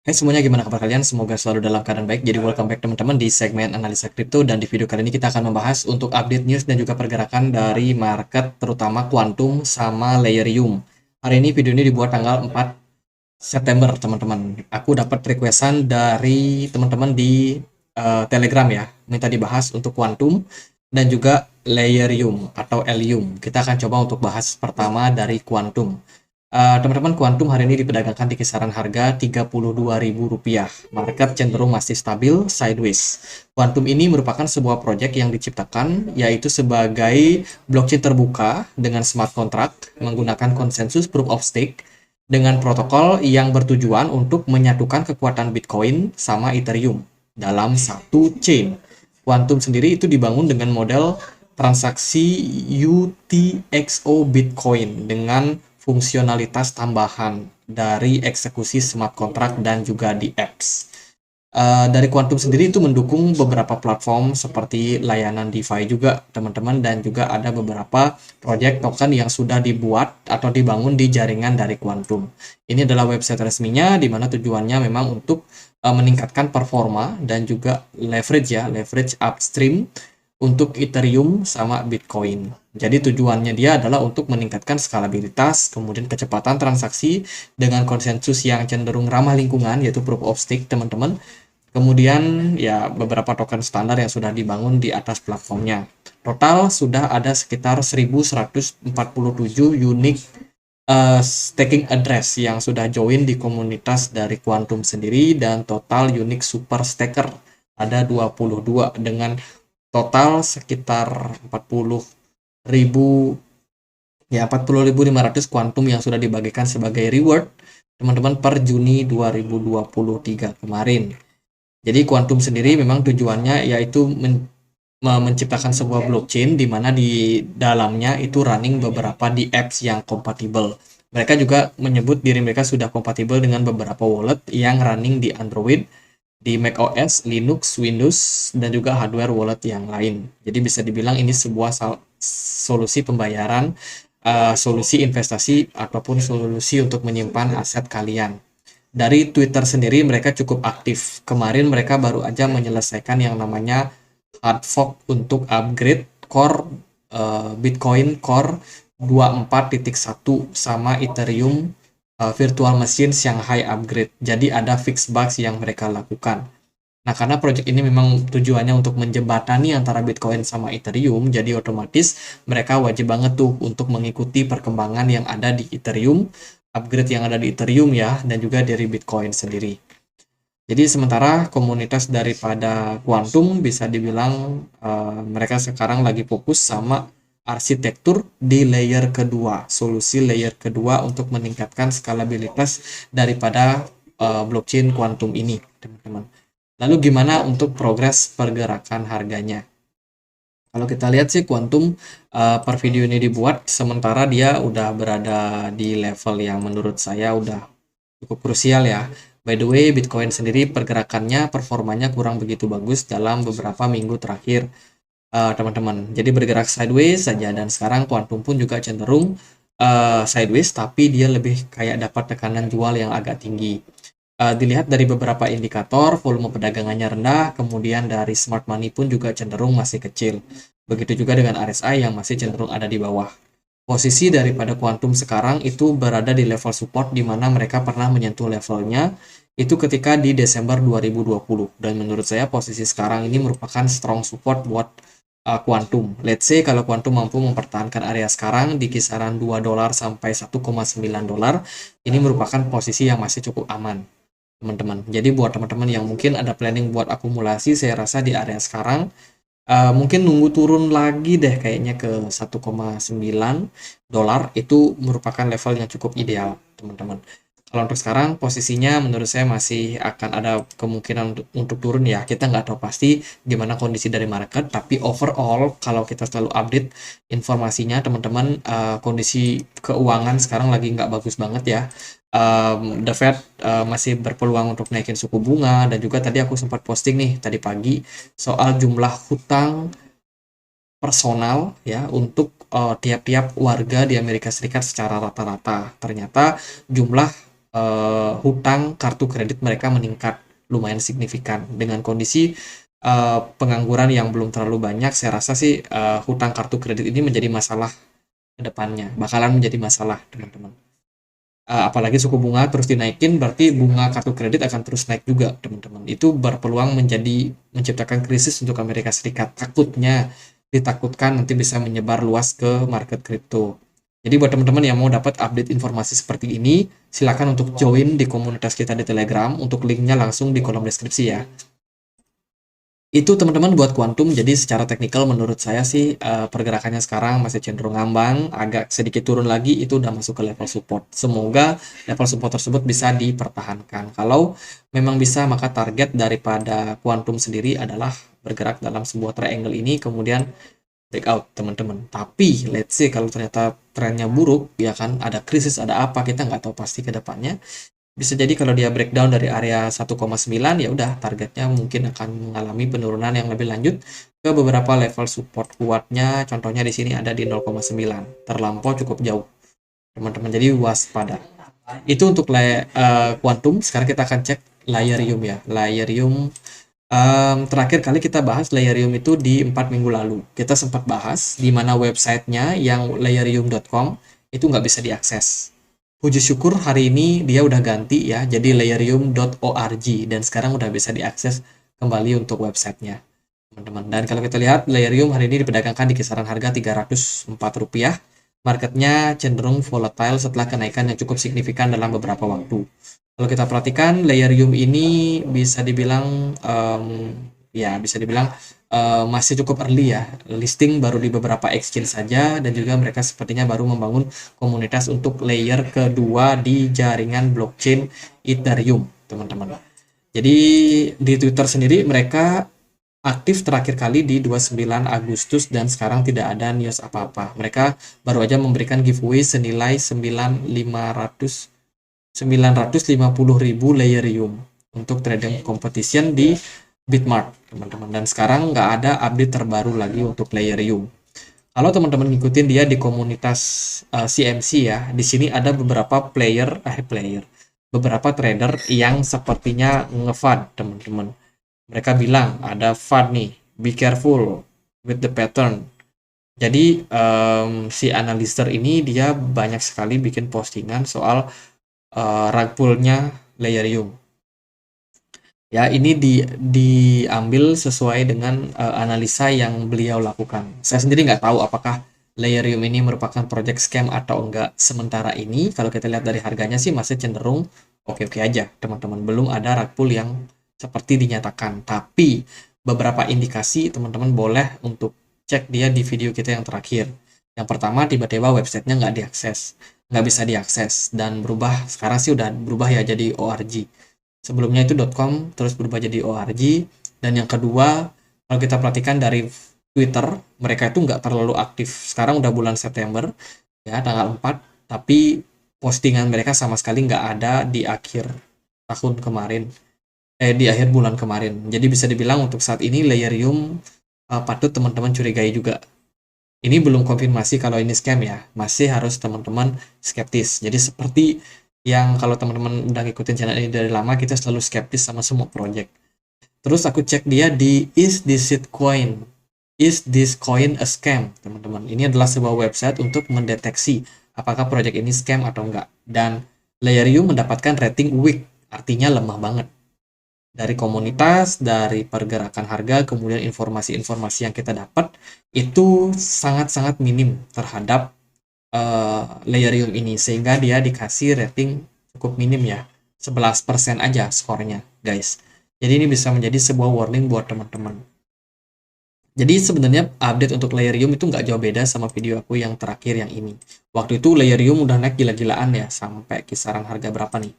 Hai semuanya, gimana kabar kalian? Semoga selalu dalam keadaan baik. Jadi welcome back teman-teman di segmen analisa kripto, dan di video kali ini kita akan membahas untuk update news dan juga pergerakan dari market terutama Quantum sama Layerium. Hari ini video ini dibuat tanggal 4 September teman-teman. Aku dapat requestan dari teman-teman di Telegram ya, minta dibahas untuk Quantum dan juga Layerium atau Elium. Kita akan coba untuk bahas pertama dari Quantum. Teman-teman, Quantum hari ini diperdagangkan di kisaran harga Rp32.000. Market cenderung masih stabil, sideways. Quantum ini merupakan sebuah proyek yang diciptakan, yaitu sebagai blockchain terbuka dengan smart contract menggunakan konsensus proof of stake dengan protokol yang bertujuan untuk menyatukan kekuatan Bitcoin sama Ethereum dalam satu chain. Quantum sendiri itu dibangun dengan model transaksi UTXO Bitcoin dengan fungsionalitas tambahan dari eksekusi smart contract dan juga di apps. Dari Quantum sendiri itu mendukung beberapa platform seperti layanan DeFi juga teman-teman, dan juga ada beberapa proyek token yang sudah dibuat atau dibangun di jaringan dari Quantum. Ini adalah website resminya di mana tujuannya memang untuk meningkatkan performa dan juga leverage upstream untuk Ethereum sama Bitcoin. Jadi tujuannya dia adalah untuk meningkatkan skalabilitas, kemudian kecepatan transaksi dengan konsensus yang cenderung ramah lingkungan, yaitu proof of stake teman-teman. Kemudian ya beberapa token standar yang sudah dibangun di atas platformnya. Total sudah ada sekitar 1.147 unique staking address yang sudah join di komunitas dari Quantum sendiri, dan total unique super staker ada 22 dengan total sekitar 40.000 ya 40.500 Quantum yang sudah dibagikan sebagai reward teman-teman per Juni 2023 kemarin. Jadi Quantum sendiri memang tujuannya yaitu menciptakan sebuah blockchain di mana di dalamnya itu running beberapa di apps yang kompatibel. Mereka juga menyebut diri mereka sudah kompatibel dengan beberapa wallet yang running di Android, di macOS, Linux, Windows, dan juga hardware wallet yang lain. Jadi bisa dibilang ini sebuah solusi pembayaran, solusi investasi, ataupun solusi untuk menyimpan aset kalian. Dari Twitter sendiri mereka cukup aktif. Kemarin mereka baru aja menyelesaikan yang namanya hard fork untuk upgrade core Bitcoin Core 24.1 sama Ethereum Virtual Machine Shanghai upgrade. Jadi ada fix bugs yang mereka lakukan. Nah, karena project ini memang tujuannya untuk menjembatani antara Bitcoin sama Ethereum, jadi otomatis mereka wajib banget tuh untuk mengikuti perkembangan yang ada di Ethereum, upgrade yang ada di Ethereum ya, dan juga dari Bitcoin sendiri. Jadi sementara komunitas daripada Quantum bisa dibilang mereka sekarang lagi fokus sama arsitektur di layer kedua, solusi layer kedua untuk meningkatkan skalabilitas daripada blockchain Quantum ini, teman-teman. Lalu gimana untuk progres pergerakan harganya? Kalau kita lihat sih Quantum per video ini dibuat, sementara dia udah berada di level yang menurut saya udah cukup krusial ya. By the way, Bitcoin sendiri pergerakannya, performanya kurang begitu bagus dalam beberapa minggu terakhir, teman-teman. Jadi bergerak sideways saja, dan sekarang Quantum pun juga cenderung sideways, tapi dia lebih kayak dapat tekanan jual yang agak tinggi. Dilihat dari beberapa indikator, volume perdagangannya rendah, kemudian dari smart money pun juga cenderung masih kecil. Begitu juga dengan RSI yang masih cenderung ada di bawah. Posisi daripada Quantum sekarang itu berada di level support, di mana mereka pernah menyentuh levelnya itu ketika di Desember 2020, dan menurut saya posisi sekarang ini merupakan strong support buat Quantum. Let's say kalau Quantum mampu mempertahankan area sekarang di kisaran $2 sampai $1,9, ini merupakan posisi yang masih cukup aman, teman-teman. Jadi buat teman-teman yang mungkin ada planning buat akumulasi, saya rasa di area sekarang mungkin nunggu turun lagi deh kayaknya ke $1,9, itu merupakan level yang cukup ideal, teman-teman. Kalau untuk sekarang posisinya menurut saya masih akan ada kemungkinan untuk turun ya. Kita nggak tahu pasti gimana kondisi dari market, tapi overall kalau kita selalu update informasinya teman-teman, kondisi keuangan sekarang lagi nggak bagus banget ya. The Fed masih berpeluang untuk naikin suku bunga, dan juga tadi aku sempat posting nih tadi pagi soal jumlah hutang personal ya untuk tiap-tiap warga di Amerika Serikat secara rata-rata. Ternyata jumlah hutang kartu kredit mereka meningkat lumayan signifikan. Dengan kondisi pengangguran yang belum terlalu banyak, saya rasa sih hutang kartu kredit ini menjadi masalah ke depannya, bakalan menjadi masalah, teman-teman. Apalagi suku bunga terus dinaikin, berarti bunga kartu kredit akan terus naik juga, teman-teman. Itu berpeluang menciptakan krisis untuk Amerika Serikat. Ditakutkan nanti bisa menyebar luas ke market kripto. Jadi buat teman-teman yang mau dapat update informasi seperti ini, silakan untuk join di komunitas kita di Telegram. Untuk linknya langsung di kolom deskripsi ya. Itu teman-teman buat kuantum. Jadi secara teknikal menurut saya sih pergerakannya sekarang masih cenderung ngambang, agak sedikit turun lagi itu udah masuk ke level support. Semoga level support tersebut bisa dipertahankan. Kalau memang bisa, maka target daripada kuantum sendiri adalah bergerak dalam sebuah triangle ini kemudian breakout, teman-teman. Tapi let's say kalau ternyata trennya buruk, ya kan, ada krisis, ada apa, kita nggak tahu pasti ke depannya. Bisa jadi kalau dia breakdown dari area 1,9, ya udah targetnya mungkin akan mengalami penurunan yang lebih lanjut ke beberapa level support kuatnya. Contohnya di sini ada di 0,9. Terlampau cukup jauh, teman-teman. Jadi waspada. Itu untuk kuantum. Sekarang kita akan cek Layerium ya. Layerium terakhir kali kita bahas Layerium itu di 4 minggu lalu. Kita sempat bahas di mana websitenya yang layerium.com itu nggak bisa diakses. Puji syukur hari ini dia udah ganti ya, jadi layerium.org dan sekarang udah bisa diakses kembali untuk websitenya, teman-teman. Dan kalau kita lihat Layerium hari ini diperdagangkan di kisaran harga Rp304. Marketnya cenderung volatile setelah kenaikan yang cukup signifikan dalam beberapa waktu. Kalau kita perhatikan Layerium ini bisa dibilang ya bisa dibilang masih cukup early ya. Listing baru di beberapa exchange saja dan juga mereka sepertinya baru membangun komunitas untuk layer kedua di jaringan blockchain Ethereum, teman-teman. Jadi di Twitter sendiri mereka aktif terakhir kali di 29 Agustus dan sekarang tidak ada news apa-apa. Mereka baru aja memberikan giveaway senilai 950.000 Layerium untuk trading competition di Bitmart, teman-teman. Dan sekarang nggak ada update terbaru lagi untuk Layerium. Kalau teman-teman ngikutin dia di komunitas CMC ya, di sini ada beberapa beberapa trader yang sepertinya nge-FUD, teman-teman. Mereka bilang ada FUD nih, be careful with the pattern. Jadi si analister ini dia banyak sekali bikin postingan soal rug pull-nya Layerium. Ya, ini diambil sesuai dengan analisa yang beliau lakukan. Saya sendiri nggak tahu apakah Layerium ini merupakan project scam atau enggak. Sementara ini, kalau kita lihat dari harganya sih masih cenderung oke-oke aja, teman-teman. Belum ada rug pull yang seperti dinyatakan. Tapi, beberapa indikasi teman-teman boleh untuk cek dia di video kita yang terakhir. Yang pertama, tiba-tiba websitenya nggak bisa diakses, dan berubah, sekarang sih udah berubah ya jadi ORG. Sebelumnya itu .com terus berubah jadi ORG. Dan yang kedua, kalau kita perhatikan dari Twitter, mereka itu nggak terlalu aktif. Sekarang udah bulan September, ya tanggal 4, tapi postingan mereka sama sekali nggak ada di akhir tahun kemarin, di akhir bulan kemarin. Jadi bisa dibilang untuk saat ini Layerium patut teman-teman curigai juga. Ini belum konfirmasi kalau ini scam ya, masih harus teman-teman skeptis. Jadi seperti yang kalau teman-teman udah ngikutin channel ini dari lama, kita selalu skeptis sama semua project. Terus aku cek dia di Is This Coin? Is this coin a scam? Teman-teman, ini adalah sebuah website untuk mendeteksi apakah project ini scam atau enggak. Dan Layerium mendapatkan rating weak, artinya lemah banget. Dari komunitas, dari pergerakan harga, kemudian informasi-informasi yang kita dapat, itu sangat-sangat minim terhadap Layerium ini, sehingga dia dikasih rating cukup minim ya, 11% aja skornya guys. Jadi ini bisa menjadi sebuah warning buat teman-teman. Jadi sebenarnya update untuk Layerium itu nggak jauh beda sama video aku yang terakhir yang ini. Waktu itu Layerium udah naik gila-gilaan ya, sampai kisaran harga berapa nih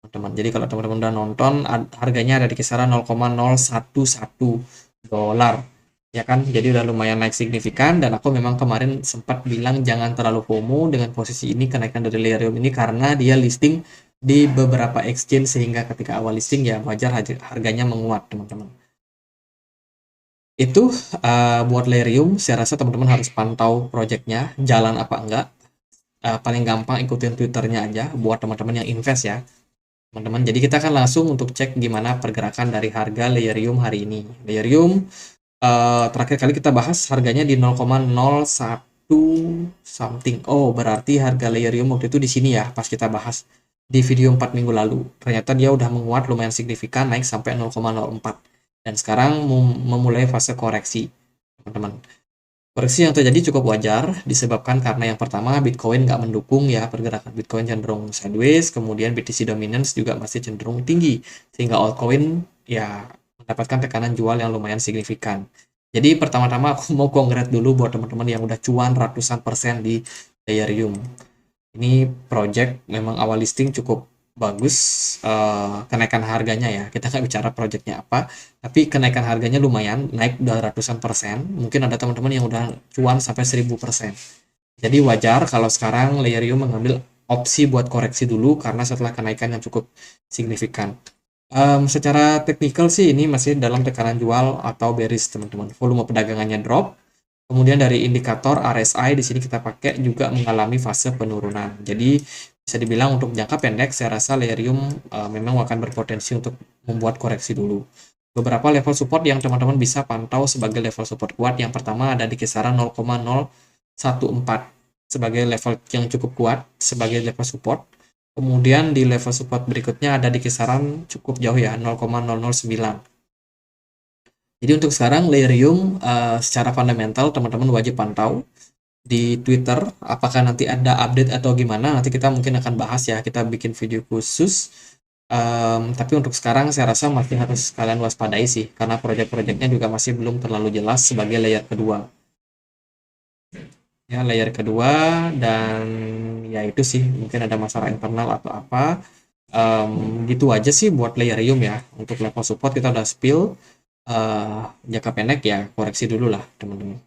teman-teman. Jadi kalau teman-teman udah nonton, harganya ada di kisaran 0,011 dolar ya kan. Jadi udah lumayan naik signifikan, dan aku memang kemarin sempat bilang jangan terlalu FOMO dengan posisi ini, kenaikan dari Layerium ini, karena dia listing di beberapa exchange sehingga ketika awal listing ya wajar harganya menguat, teman-teman. Itu buat Layerium, saya rasa teman-teman harus pantau projectnya jalan apa enggak. paling gampang ikutin Twitternya aja buat teman-teman yang invest ya, teman-teman. Jadi kita akan langsung untuk cek gimana pergerakan dari harga Layerium hari ini. Layerium terakhir kali kita bahas harganya di 0,01 something. Oh, berarti harga Layerium waktu itu di sini ya, pas kita bahas di video 4 minggu lalu. Ternyata dia udah menguat lumayan signifikan, naik sampai 0,04. Dan sekarang memulai fase koreksi, teman-teman. Koreksi yang terjadi cukup wajar, disebabkan karena yang pertama Bitcoin nggak mendukung ya, pergerakan Bitcoin cenderung sideways, kemudian BTC dominance juga masih cenderung tinggi, sehingga altcoin ya mendapatkan tekanan jual yang lumayan signifikan. Jadi pertama-tama aku mau congrats dulu buat teman-teman yang udah cuan ratusan persen di Ethereum. Ini project memang awal listing cukup bagus, kenaikan harganya ya. Kita nggak bicara projectnya apa, tapi kenaikan harganya lumayan, naik udah ratusan persen. Mungkin ada teman-teman yang udah cuan sampai 1000%. Jadi wajar kalau sekarang Layerium mengambil opsi buat koreksi dulu karena setelah kenaikan yang cukup signifikan. Secara teknikal sih ini masih dalam tekanan jual atau bearish, teman-teman. Volume perdagangannya drop. Kemudian dari indikator RSI di sini kita pakai juga mengalami fase penurunan. Jadi bisa dibilang untuk jangka pendek saya rasa Layerium memang akan berpotensi untuk membuat koreksi dulu. Beberapa level support yang teman-teman bisa pantau sebagai level support kuat. Yang pertama ada di kisaran 0,014 sebagai level yang cukup kuat sebagai level support. Kemudian di level support berikutnya ada di kisaran cukup jauh ya, 0,009. Jadi untuk sekarang Layerium secara fundamental teman-teman wajib pantau di Twitter, apakah nanti ada update atau gimana, nanti kita mungkin akan bahas ya, kita bikin video khusus. Tapi untuk sekarang saya rasa masih harus kalian waspadai sih, karena proyek-proyeknya juga masih belum terlalu jelas sebagai layer kedua. Ya, layer kedua, dan ya itu sih, mungkin ada masalah internal atau apa. Gitu aja sih buat Layerium ya. Untuk level support kita udah spill. Jangka pendek ya koreksi dulu lah teman-teman.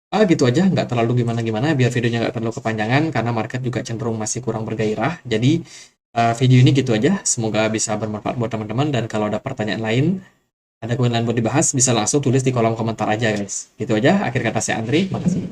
Gitu aja, nggak terlalu gimana-gimana, biar videonya nggak terlalu kepanjangan karena market juga cenderung masih kurang bergairah. Jadi video ini gitu aja, semoga bisa bermanfaat buat teman-teman, dan kalau ada pertanyaan lain, ada koin lain buat dibahas, bisa langsung tulis di kolom komentar aja guys. Gitu aja, akhir kata saya Andri, makasih.